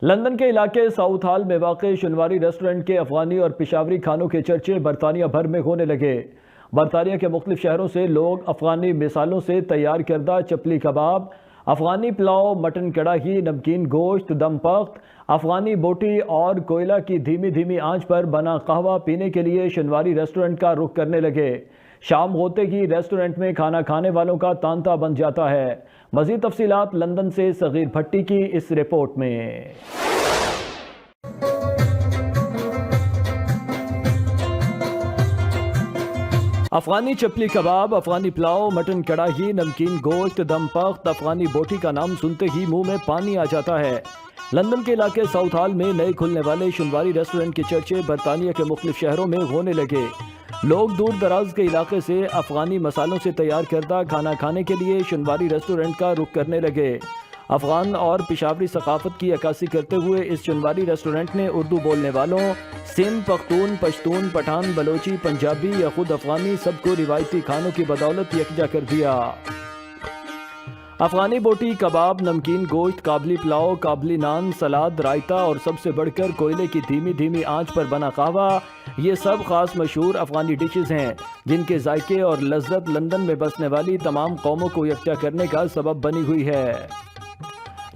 London के इलाके south hall में वाक़ शनवारी रेस्टोरेंट के अफगानी और पेशावरी खानों के चर्चे बरतानिया भर में होने लगे। बरतानिया के मुख्तलिफ शहरों से लोग अफगानी मिसालों से तैयार करदा चपली कबाब, अफगानी पुलाव, मटन कड़ाही, नमकीन गोश्त, दम पख्त, अफगानी बोटी और कोयला की धीमी धीमी आंच पर बना कहवा पीने के लिए शनवारी रेस्टोरेंट का रुख करने लगे। शाम होते ही रेस्टोरेंट में खाना खाने वालों का तांता बन जाता है। मज़ीद तफसीलात लंदन से सगीर भट्टी की इस रिपोर्ट में। अफगानी चपली कबाब, अफगानी पुलाव, मटन कड़ाही, नमकीन गोश्त, दम पख्त, अफगानी बोटी का नाम सुनते ही मुंह में पानी आ जाता है। लंदन के इलाके साउथ हॉल में नए खुलने वाले शनवारी रेस्टोरेंट के चर्चे बरतानिया के मुख्तलिफ शहरों में होने लगे। लोग दूर दराज के इलाके से अफगानी मसालों से तैयार करदा खाना खाने के लिए शनवारी रेस्टोरेंट का रुख करने लगे। अफगान और पेशावरी सकाफत की अक्कासी करते हुए इस शनवारी रेस्टोरेंट ने उर्दू बोलने वालों, सिंध, पख्तून, पश्तून, पठान, बलोची, पंजाबी या खुद अफगानी सबको रिवायती खानों की बदौलत यकजा कर दिया। अफगानी बोटी, कबाब, नमकीन गोश्त, काबली पुलाव, काबली नान, सलाद, रायता और सबसे बढ़कर कोयले की धीमी धीमी आंच पर बना कहवा, ये सब खास मशहूर अफगानी डिशेस हैं जिनके जायके और लज्जत लंदन में बसने वाली तमाम कौमों को यकजा करने का सबब बनी हुई है।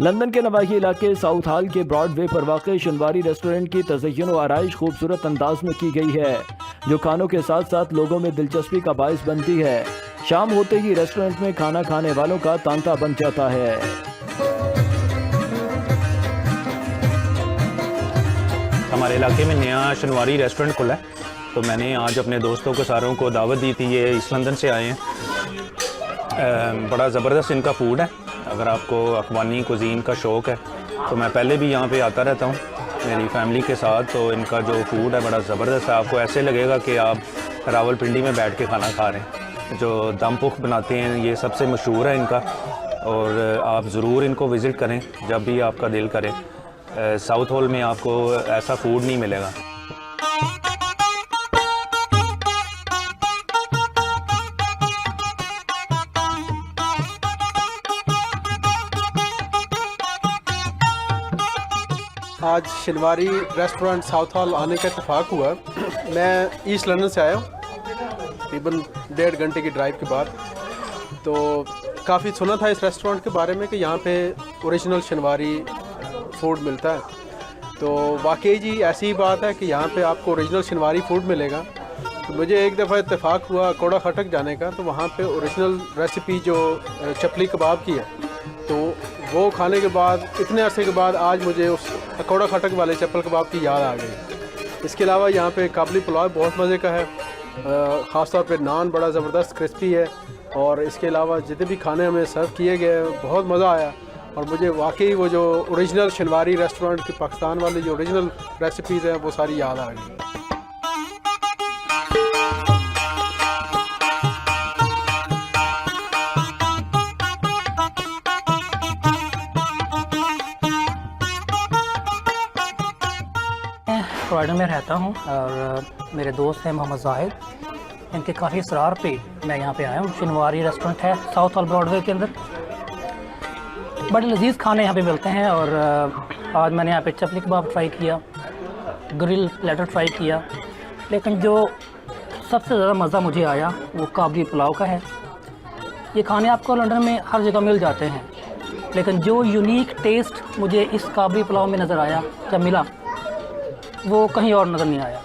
लंदन के नवाही इलाके साउथ हॉल के ब्रॉडवे पर वाक़ शनवारी रेस्टोरेंट की तज़य्युन व आराइश खूबसूरत अंदाज में की गई है, जो खानों के साथ साथ लोगों में दिलचस्पी का बायस बनती है। शाम होते ही रेस्टोरेंट में खाना खाने वालों का तांता बन जाता है। हमारे इलाके में नया शनवारी रेस्टोरेंट खुला है, तो मैंने आज अपने दोस्तों को सारों को दावत दी थी। ये ईस्ट लंदन से आए हैं। बड़ा ज़बरदस्त इनका फूड है। अगर आपको अफगानी कुज़ीन का शौक़ है तो मैं पहले भी यहाँ पे आता रहता हूँ मेरी फैमिली के साथ। तो इनका जो फूड है बड़ा ज़बरदस्त है। आपको ऐसे लगेगा कि आप रावलपिंडी में बैठ के खाना खा रहे हैं। जो दम पुख बनाते हैं ये सबसे मशहूर है इनका, और आप ज़रूर इनको विज़िट करें जब भी आपका दिल करे। साउथ हॉल में आपको ऐसा फूड नहीं मिलेगा। आज शनवारी रेस्टोरेंट साउथ हॉल आने का इत्तेफाक हुआ। मैं ईस्ट लंदन से आया हूँ तकरीबन 1.5 घंटे की ड्राइव के बाद। तो काफ़ी सुना था इस रेस्टोरेंट के बारे में कि यहाँ पे ओरिजिनल शनवारी फूड मिलता है। तो वाकई जी ऐसी ही बात है कि यहाँ पे आपको ओरिजिनल शनवारी फूड मिलेगा। तो मुझे एक दफ़ा इत्तेफाक हुआ कोड़ा खटक जाने का, तो वहाँ पे ओरिजिनल रेसिपी जो चपली कबाब की है, तो वो खाने के बाद इतने अरसे के बाद आज मुझे उस कोड़ा खटक वाले चप्पल कबाब की याद आ गई। इसके अलावा यहाँ पे काबली पुलाव बहुत मज़े का है। ख़ास तौर पे नान बड़ा ज़बरदस्त क्रिस्पी है, और इसके अलावा जितने भी खाने हमें सर्व किए गए बहुत मज़ा आया। और मुझे वाकई वो जो ओरिजिनल शनवारी रेस्टोरेंट की पाकिस्तान वाली जो ओरिजिनल रेसिपीज़ हैं वो सारी याद आ गई। क्रॉयडन में रहता हूँ और मेरे दोस्त हैं मोहम्मद जाहिद। इनके काफ़ी इसरार पे मैं यहाँ पे आया हूँ। शनवारी रेस्टोरेंट है साउथ हॉल ब्रॉडवे के अंदर। बड़े लजीज खाने यहाँ पे मिलते हैं। और आज मैंने यहाँ पे चपली कबाब ट्राई किया, ग्रिल प्लेटर ट्राई किया, लेकिन जो सबसे ज़्यादा मज़ा मुझे आया वो काबली पुलाव का है। ये खाने आपको लंदन में हर जगह मिल जाते हैं, लेकिन जो यूनिक टेस्ट मुझे इस काबली पुलाव में नज़र आया जब मिला वो कहीं और नज़र नहीं आया।